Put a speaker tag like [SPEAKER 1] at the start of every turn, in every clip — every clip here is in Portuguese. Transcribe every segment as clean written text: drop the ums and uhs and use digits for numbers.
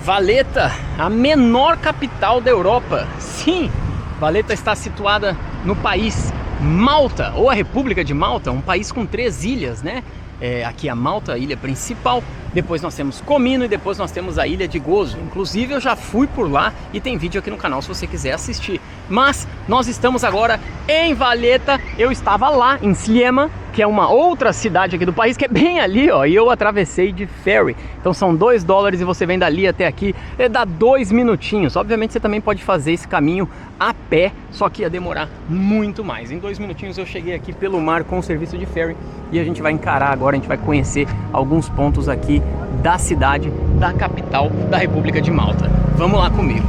[SPEAKER 1] Valeta, a menor capital da Europa. Sim, Valeta está situada no país Malta, ou a República de Malta, um país com 3 ilhas, né? Aqui a Malta, a ilha principal, depois nós temos Comino e depois nós temos a ilha de Gozo. Inclusive eu já fui por lá e tem vídeo aqui no canal se você quiser assistir. Mas nós estamos agora em Valeta. Eu estava lá em Sliema, que é uma outra cidade aqui do país, que é bem ali, ó, e eu atravessei de ferry. Então são $2 e você vem dali até aqui, dá 2 minutinhos. Obviamente você também pode fazer esse caminho a pé, só que ia demorar muito mais. Em 2 minutinhos eu cheguei aqui pelo mar com o serviço de ferry e a gente vai encarar agora, a gente vai conhecer alguns pontos aqui da cidade, da capital da República de Malta. Vamos lá comigo.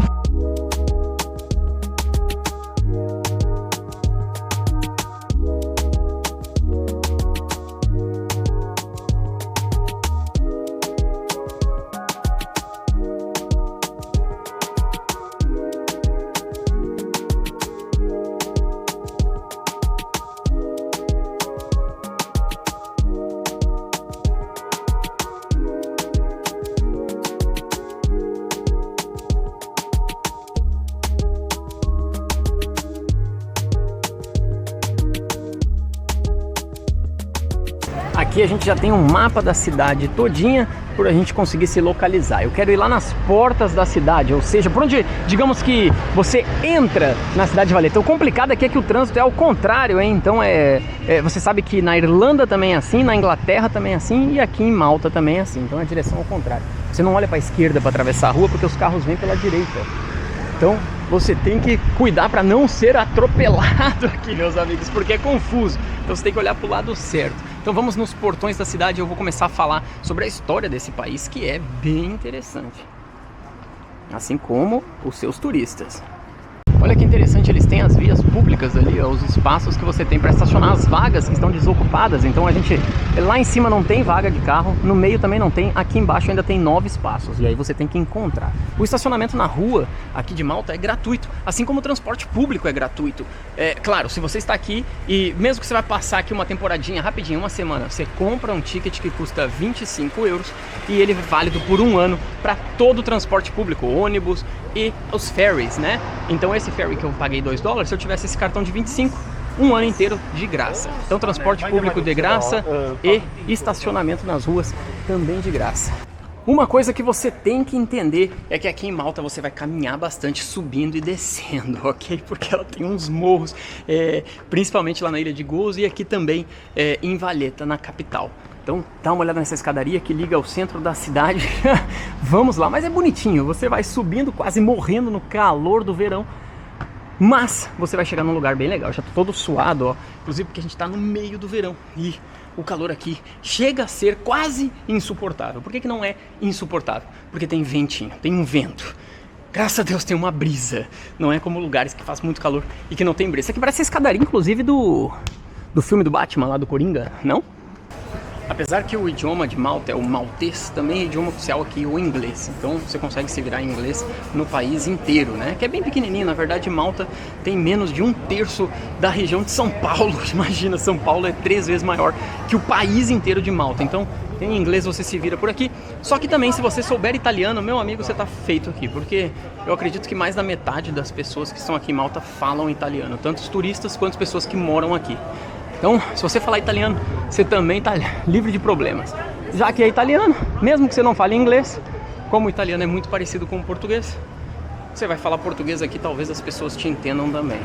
[SPEAKER 1] Aqui a gente já tem um mapa da cidade todinha por a gente conseguir se localizar. Eu quero ir lá nas portas da cidade, ou seja, por onde, digamos que você entra na cidade de Valeta. O complicado aqui é que o trânsito é ao contrário, hein? Então você sabe que na Irlanda também é assim, na Inglaterra também é assim e aqui em Malta também é assim. Então é a direção ao contrário. Você não olha para a esquerda para atravessar a rua porque os carros vêm pela direita. Então você tem que cuidar para não ser atropelado aqui, meus amigos, porque é confuso. Então você tem que olhar para o lado certo. Então vamos nos portões da cidade e eu vou começar a falar sobre a história desse país, que é bem interessante. Assim como os seus turistas. Olha que interessante, eles têm as vias públicas ali, ó, os espaços que você tem para estacionar as vagas que estão desocupadas. Então a gente, lá em cima não tem vaga de carro, no meio também não tem, aqui embaixo ainda tem 9 espaços, e aí você tem que encontrar. O estacionamento na rua aqui de Malta é gratuito, assim como o transporte público é gratuito. Claro, se você está aqui e mesmo que você vai passar aqui uma temporadinha rapidinho, uma semana, você compra um ticket que custa 25 € e ele é válido por 1 ano para todo o transporte público, ônibus e os ferries, né? Então esse ferry que eu paguei $2, se eu tivesse esse cartão de 25, 1 ano inteiro de graça. Então transporte público de graça e estacionamento nas ruas também de graça. Uma coisa que você tem que entender é que aqui em Malta você vai caminhar bastante subindo e descendo, ok? Porque ela tem uns morros, principalmente lá na ilha de Gozo e aqui também em Valeta, na capital. Então dá uma olhada nessa escadaria que liga ao centro da cidade. Vamos lá, mas é bonitinho, você vai subindo quase morrendo no calor do verão. Mas você vai chegar num lugar bem legal, já tô todo suado, ó. Inclusive porque a gente tá no meio do verão e o calor aqui chega a ser quase insuportável. Por que não é insuportável? Porque tem ventinho, tem um vento. Graças a Deus tem uma brisa. Não é como lugares que faz muito calor e que não tem brisa. Isso aqui parece a escadaria, inclusive, do filme do Batman lá do Coringa, não? Apesar que o idioma de Malta é o maltês, também é idioma oficial aqui o inglês. Então você consegue se virar em inglês no país inteiro, né? Que é bem pequenininho, na verdade Malta tem menos de 1/3 da região de São Paulo. Imagina, São Paulo é 3 vezes maior que o país inteiro de Malta. Então em inglês você se vira por aqui. Só que também se você souber italiano, meu amigo, você tá feito aqui. Porque eu acredito que mais da metade das pessoas que estão aqui em Malta falam italiano. Tanto os turistas quanto as pessoas que moram aqui. Então, se você falar italiano, você também está livre de problemas. Já que é italiano, mesmo que você não fale inglês, como o italiano é muito parecido com o português, você vai falar português aqui, talvez as pessoas te entendam também.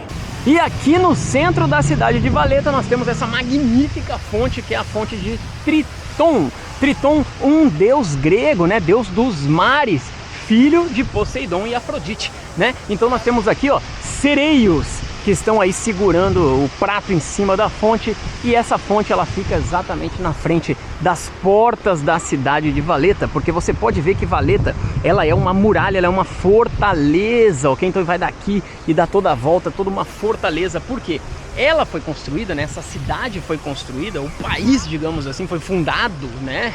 [SPEAKER 1] E aqui no centro da cidade de Valeta, nós temos essa magnífica fonte, que é a fonte de Triton. Triton, um deus grego, né? Deus dos mares, filho de Poseidon e Afrodite, né? Então nós temos aqui, ó, sereios que estão aí segurando o prato em cima da fonte, e essa fonte ela fica exatamente na frente das portas da cidade de Valeta, porque você pode ver que Valeta ela é uma muralha, ela é uma fortaleza, ok? Então vai daqui e dá toda a volta, toda uma fortaleza, porque ela foi construída, né? Essa cidade foi construída, o país, digamos assim, foi fundado, né?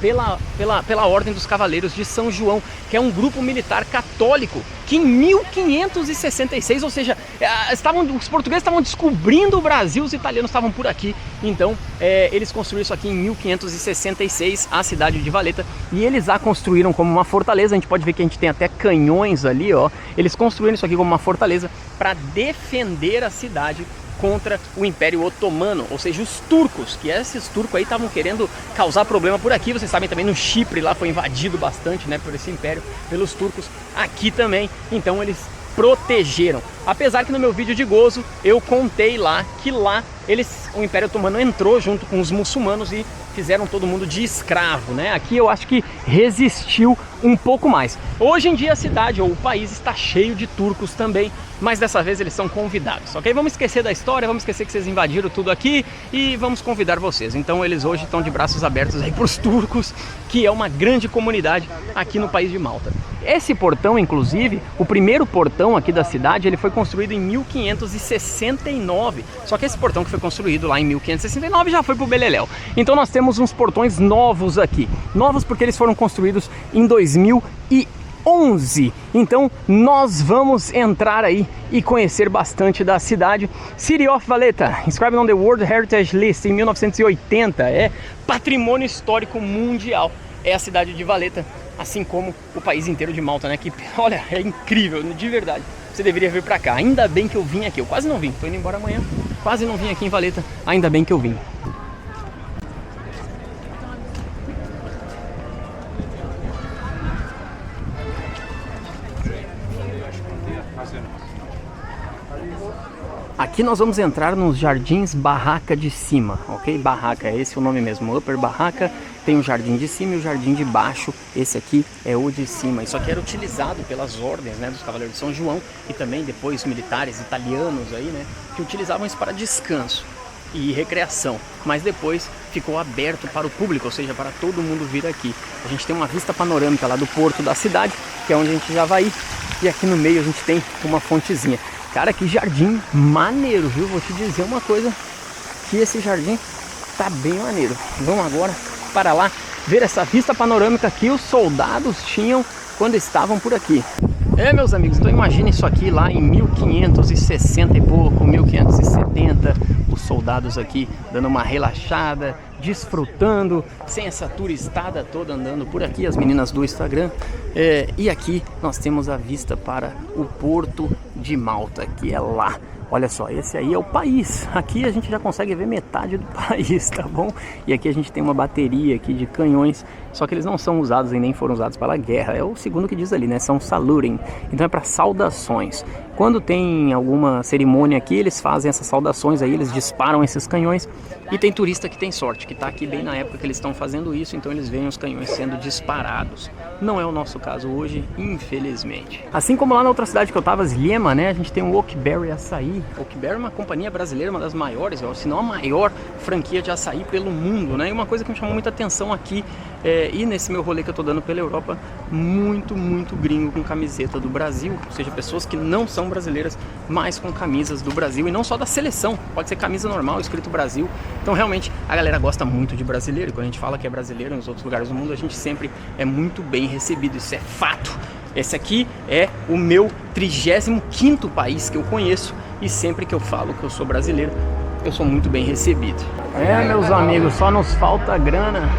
[SPEAKER 1] pela Ordem dos Cavaleiros de São João, que é um grupo militar católico que em 1566, ou seja, os portugueses estavam descobrindo o Brasil, os italianos estavam por aqui, então eles construíram isso aqui em 1566, a cidade de Valeta, e eles a construíram como uma fortaleza. A gente pode ver que a gente tem até canhões ali, ó. Eles construíram isso aqui como uma fortaleza para defender a cidade contra o Império Otomano, ou seja, os turcos, que esses turcos aí estavam querendo causar problema por aqui. Vocês sabem também, no Chipre lá foi invadido bastante, né, por esse império, pelos turcos, aqui também, então eles protegeram. Apesar que no meu vídeo de gozo eu contei lá que lá o Império Otomano entrou junto com os muçulmanos e fizeram todo mundo de escravo, né? Aqui eu acho que resistiu um pouco mais. Hoje em dia a cidade ou o país está cheio de turcos também, mas dessa vez eles são convidados, ok? Vamos esquecer da história, vamos esquecer que vocês invadiram tudo aqui e vamos convidar vocês. Então eles hoje estão de braços abertos aí para os turcos, que é uma grande comunidade aqui no país de Malta. Esse portão, inclusive, o primeiro portão aqui da cidade, ele foi construído em 1569. Só que esse portão que foi construído lá em 1569 já foi pro beleléu. Então nós temos uns portões novos aqui. Novos porque eles foram construídos em 2011. Então nós vamos entrar aí e conhecer bastante da cidade. City of Valeta, inscribed on the World Heritage List em 1980. É patrimônio histórico mundial. É a cidade de Valeta, assim como o país inteiro de Malta, né? Que, olha, é incrível, de verdade. Você deveria vir pra cá. Ainda bem que eu vim aqui. Eu quase não vim, tô indo embora amanhã. Quase não vim aqui em Valeta. Ainda bem que eu vim. Aqui nós vamos entrar nos Jardins Barraca de Cima, ok? Barraca, esse é o nome mesmo, Upper Barraca. Tem o jardim de cima e o jardim de baixo. Esse aqui é o de cima. Isso aqui era utilizado pelas ordens, né, dos Cavaleiros de São João e também depois militares italianos aí, né, que utilizavam isso para descanso e recreação. Mas depois ficou aberto para o público, ou seja, para todo mundo vir aqui. A gente tem uma vista panorâmica lá do porto da cidade, que é onde a gente já vai ir. E aqui no meio a gente tem uma fontezinha. Cara, que jardim maneiro, viu? Vou te dizer uma coisa, que esse jardim tá bem maneiro. Vamos agora para lá ver essa vista panorâmica que os soldados tinham quando estavam por aqui. Meus amigos, então imagine isso aqui lá em 1560 e pouco, 1570, os soldados aqui dando uma relaxada, desfrutando, sem essa turistada toda andando por aqui, as meninas do Instagram. E aqui nós temos a vista para o Porto de Malta, que é lá. Olha só, esse aí é o país. Aqui a gente já consegue ver metade do país, tá bom? E aqui a gente tem uma bateria aqui de canhões, só que eles não são usados e nem foram usados pela guerra. É o segundo que diz ali, né? São saluting. Então é para saudações. Quando tem alguma cerimônia aqui, eles fazem essas saudações aí, eles disparam esses canhões. E tem turista que tem sorte, que tá aqui bem na época que eles estão fazendo isso, então eles veem os canhões sendo disparados. Não é o nosso caso hoje, infelizmente. Assim como lá na outra cidade que eu tava, Sliema, né? A gente tem o Oakberry Açaí. Oakberry é uma companhia brasileira, uma das maiores, se não a maior franquia de açaí pelo mundo, né? E uma coisa que me chamou muita atenção aqui, e nesse meu rolê que eu tô dando pela Europa, muito gringo com camiseta do Brasil, ou seja, pessoas que não são brasileiras, mas com camisas do Brasil, e não só da seleção, pode ser camisa normal, escrito Brasil. Então realmente a galera gosta muito de brasileiro, e quando a gente fala que é brasileiro nos outros lugares do mundo, a gente sempre é muito bem recebido, isso é fato. Esse aqui é o meu 35º país que eu conheço, e sempre que eu falo que eu sou brasileiro, eu sou muito bem recebido. Meus amigos, só nos falta grana.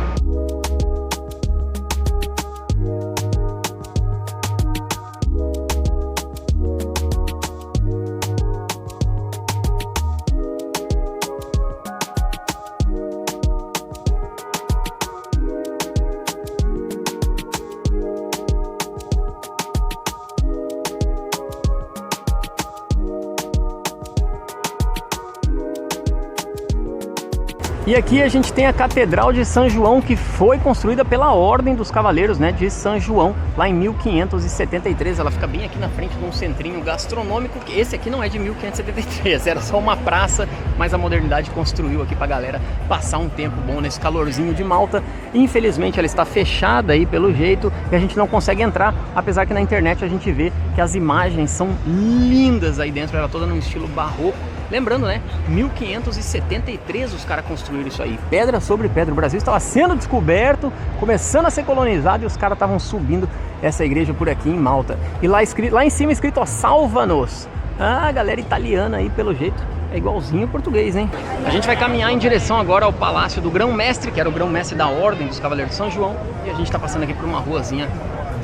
[SPEAKER 1] E aqui a gente tem a Catedral de São João, que foi construída pela Ordem dos Cavaleiros, né, de São João, lá em 1573. Ela fica bem aqui na frente de um centrinho gastronômico, que esse aqui não é de 1573, era só uma praça, mas a modernidade construiu aqui pra galera passar um tempo bom nesse calorzinho de Malta. Infelizmente ela está fechada aí pelo jeito, e a gente não consegue entrar, apesar que na internet a gente vê que as imagens são lindas aí dentro, ela toda num estilo barroco. Lembrando, né? 1573 os caras construíram isso aí. Pedra sobre pedra. O Brasil estava sendo descoberto, começando a ser colonizado e os caras estavam subindo essa igreja por aqui em Malta. E lá em cima escrito, ó, Salva-nos. Ah, galera italiana aí, pelo jeito, é igualzinho português, hein? A gente vai caminhar em direção agora ao Palácio do Grão-Mestre, que era o Grão-Mestre da Ordem dos Cavaleiros de São João. E a gente tá passando aqui por uma ruazinha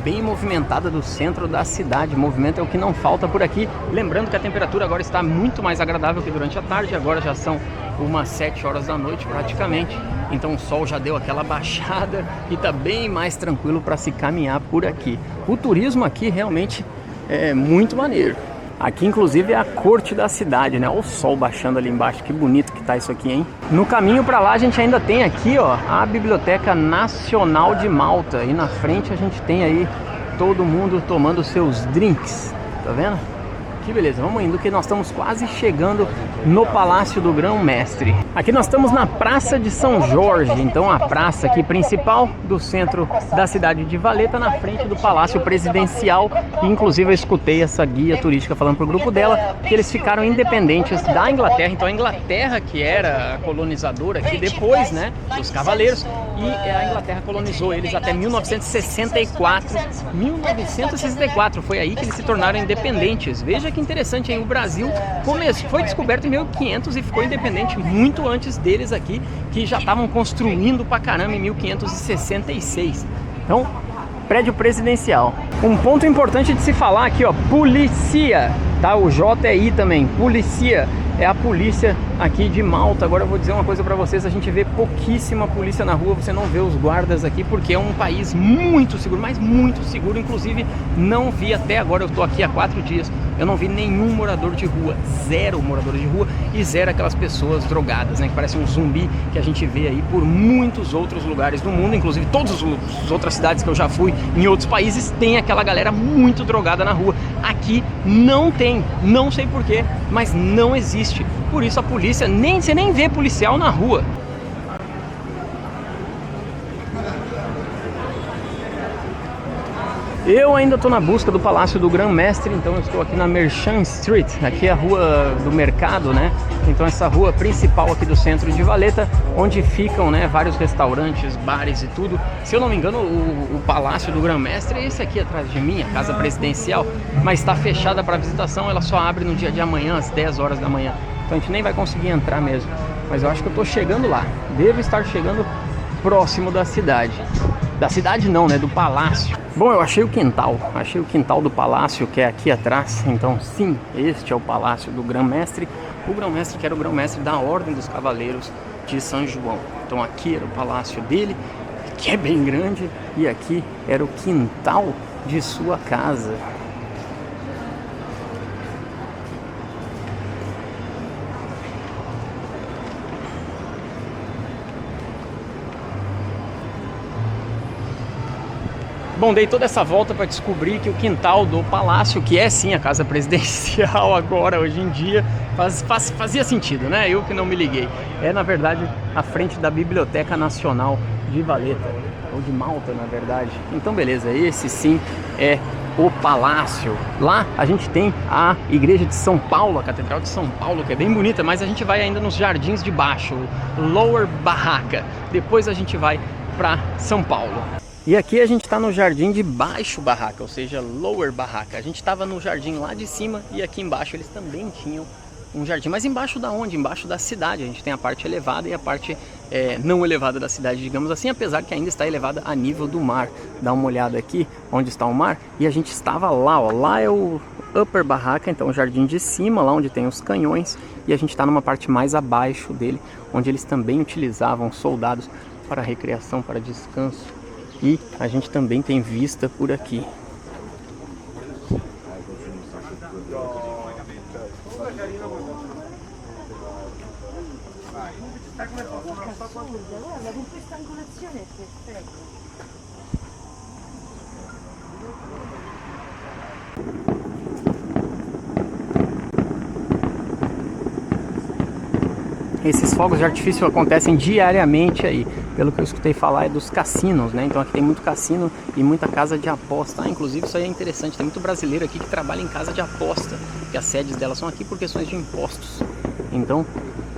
[SPEAKER 1] bem movimentada do centro da cidade. Movimento é o que não falta por aqui. Lembrando que a temperatura agora está muito mais agradável que durante a tarde. Agora já são umas 7 horas da noite praticamente. Então o sol já deu aquela baixada e tá bem mais tranquilo para se caminhar por aqui. O turismo aqui realmente é muito maneiro. Aqui inclusive é a corte da cidade, né? Olha o sol baixando ali embaixo, que bonito que tá isso aqui, hein? No caminho para lá a gente ainda tem aqui, ó, a Biblioteca Nacional de Malta. E na frente a gente tem aí todo mundo tomando seus drinks, tá vendo? Que beleza, vamos indo que nós estamos quase chegando no Palácio do Grão-Mestre. Aqui nós estamos na Praça de São Jorge, então a praça aqui principal do centro da cidade de Valetta, na frente do Palácio Presidencial. E, inclusive eu escutei essa guia turística falando pro grupo dela que eles ficaram independentes da Inglaterra. Então a Inglaterra que era a colonizadora aqui depois, né, dos cavaleiros, e a Inglaterra colonizou eles até 1964. 1964 foi aí que eles se tornaram independentes. Veja que interessante, hein? O Brasil foi descoberto em 1500 e ficou independente muito antes deles aqui, que já estavam construindo pra caramba em 1566. Então, prédio presidencial. Um ponto importante de se falar aqui, ó, polícia, tá? O JI também, polícia. É a polícia aqui de Malta. Agora eu vou dizer uma coisa pra vocês, a gente vê pouquíssima polícia na rua, você não vê os guardas aqui, porque é um país muito seguro, mas muito seguro. Inclusive, não vi até agora, eu tô aqui há 4 dias, eu não vi nenhum morador de rua, 0 moradores de rua e 0 aquelas pessoas drogadas, né, que parecem um zumbi que a gente vê aí por muitos outros lugares do mundo. Inclusive todas as outras cidades que eu já fui em outros países tem aquela galera muito drogada na rua. Aqui não tem, não sei porquê, mas não existe. Por isso a polícia, você nem vê policial na rua. Eu ainda estou na busca do Palácio do Grão-Mestre, então eu estou aqui na Merchant Street, aqui é a rua do mercado, né? Então essa rua principal aqui do centro de Valetta, onde ficam, né, vários restaurantes, bares e tudo. Se eu não me engano, o Palácio do Grão-Mestre é esse aqui atrás de mim, a Casa Presidencial, mas está fechada para visitação, ela só abre no dia de amanhã, às 10 horas da manhã. Então a gente nem vai conseguir entrar mesmo, mas eu acho que eu estou chegando lá, devo estar chegando próximo da cidade. Da cidade não, né? Do palácio. Bom, eu achei o quintal do palácio, que é aqui atrás. Então sim, este é o Palácio do Grão-Mestre. O Grão-Mestre que era o Grão-Mestre da Ordem dos Cavaleiros de São João. Então aqui era o palácio dele, que é bem grande, e aqui era o quintal de sua casa. Bom, dei toda essa volta para descobrir que o quintal do palácio, que é sim a casa presidencial agora, hoje em dia, fazia sentido, né? Eu que não me liguei. É, na verdade, a frente da Biblioteca Nacional de Valetta, ou de Malta, na verdade. Então, beleza, esse sim é o palácio. Lá a gente tem a Igreja de São Paulo, a Catedral de São Paulo, que é bem bonita, mas a gente vai ainda nos jardins de baixo, Lower Barraca. Depois a gente vai para São Paulo. E aqui a gente está no jardim de baixo Barraca, ou seja, Lower Barraca. A gente estava no jardim lá de cima e aqui embaixo eles também tinham um jardim. Mas embaixo da onde? Embaixo da cidade. A gente tem a parte elevada e a parte não elevada da cidade, digamos assim, apesar que ainda está elevada a nível do mar. Dá uma olhada aqui onde está o mar e a gente estava lá, ó. Lá é o Upper Barraca, então o jardim de cima, lá onde tem os canhões. E a gente está numa parte mais abaixo dele, onde eles também utilizavam soldados para recreação, para descanso. E a gente também tem vista por aqui. Esses fogos de artifício acontecem diariamente aí. Pelo que eu escutei falar é dos cassinos, né? Então aqui tem muito cassino e muita casa de aposta. Inclusive isso aí é interessante, tem muito brasileiro aqui que trabalha em casa de aposta, que as sedes delas são aqui por questões de impostos. Então,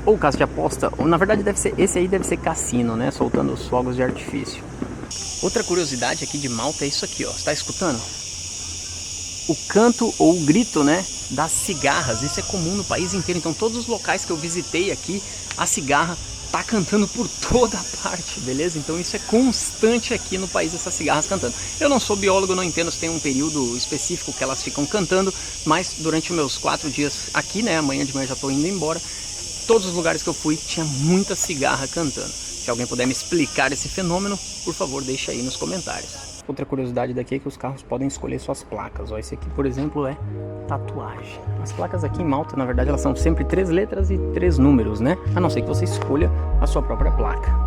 [SPEAKER 1] ou casa de aposta, ou na verdade esse aí deve ser cassino, né? Soltando os fogos de artifício. Outra curiosidade aqui de Malta é isso aqui, ó. Você tá escutando? O canto ou o grito, né, das cigarras. Isso é comum no país inteiro. Então todos os locais que eu visitei aqui, a cigarra tá cantando por toda parte, beleza? Então isso é constante aqui no país, essas cigarras cantando. Eu não sou biólogo, não entendo se tem um período específico que elas ficam cantando, mas durante os meus 4 dias aqui, né, amanhã de manhã já tô indo embora, todos os lugares que eu fui tinha muita cigarra cantando. Se alguém puder me explicar esse fenômeno, por favor, deixa aí nos comentários. Outra curiosidade daqui é que os carros podem escolher suas placas. Ó, esse aqui, por exemplo, é tatuagem. As placas aqui em Malta, na verdade, elas são sempre 3 letras e 3 números, né? A não ser que você escolha a sua própria placa.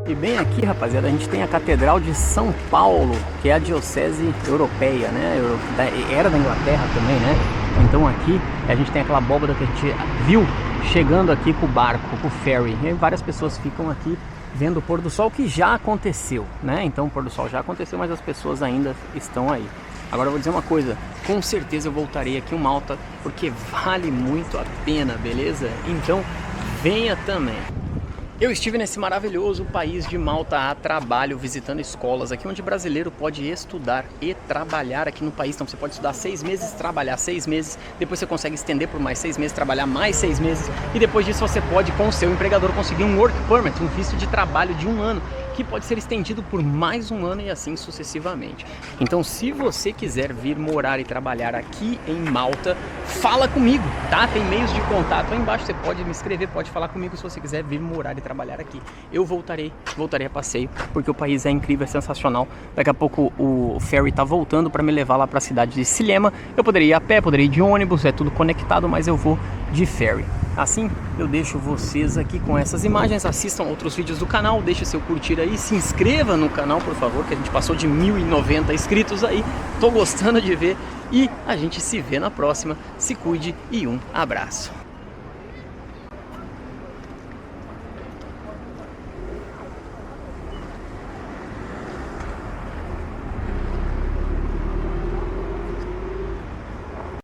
[SPEAKER 1] E bem aqui, rapaziada, a gente tem a Catedral de São Paulo, que é a diocese europeia, né? Era da Inglaterra também, né? Então aqui a gente tem aquela abóbada que a gente viu chegando aqui com o barco, com o ferry. E aí várias pessoas ficam aqui vendo o pôr do sol, que já aconteceu, né? Então o pôr do sol já aconteceu, mas as pessoas ainda estão aí. Agora eu vou dizer uma coisa, com certeza eu voltarei aqui em Malta, porque vale muito a pena, beleza? Então venha também. Eu estive nesse maravilhoso país de Malta a trabalho, visitando escolas aqui onde brasileiro pode estudar e trabalhar aqui no país. Então você pode estudar 6 meses, trabalhar 6 meses, depois você consegue estender por mais 6 meses, trabalhar mais 6 meses e depois disso você pode com o seu empregador conseguir um work permit, um visto de trabalho de 1 ano, que pode ser estendido por mais 1 ano e assim sucessivamente. Então se você quiser vir morar e trabalhar aqui em Malta, fala comigo, tá? Tem meios de contato aí embaixo, você pode me escrever, pode falar comigo se você quiser vir morar e trabalhar aqui. Eu voltarei a passeio, porque o país é incrível, é sensacional. Daqui a pouco o ferry tá voltando para me levar lá para a cidade de Sliema. Eu poderia ir a pé, poderia ir de ônibus, é tudo conectado, mas eu vou de ferry. Assim, eu deixo vocês aqui com essas imagens, assistam outros vídeos do canal, deixe seu curtir aí, se inscreva no canal, por favor, que a gente passou de 1090 inscritos aí. Tô gostando de ver e a gente se vê na próxima. Se cuide e um abraço.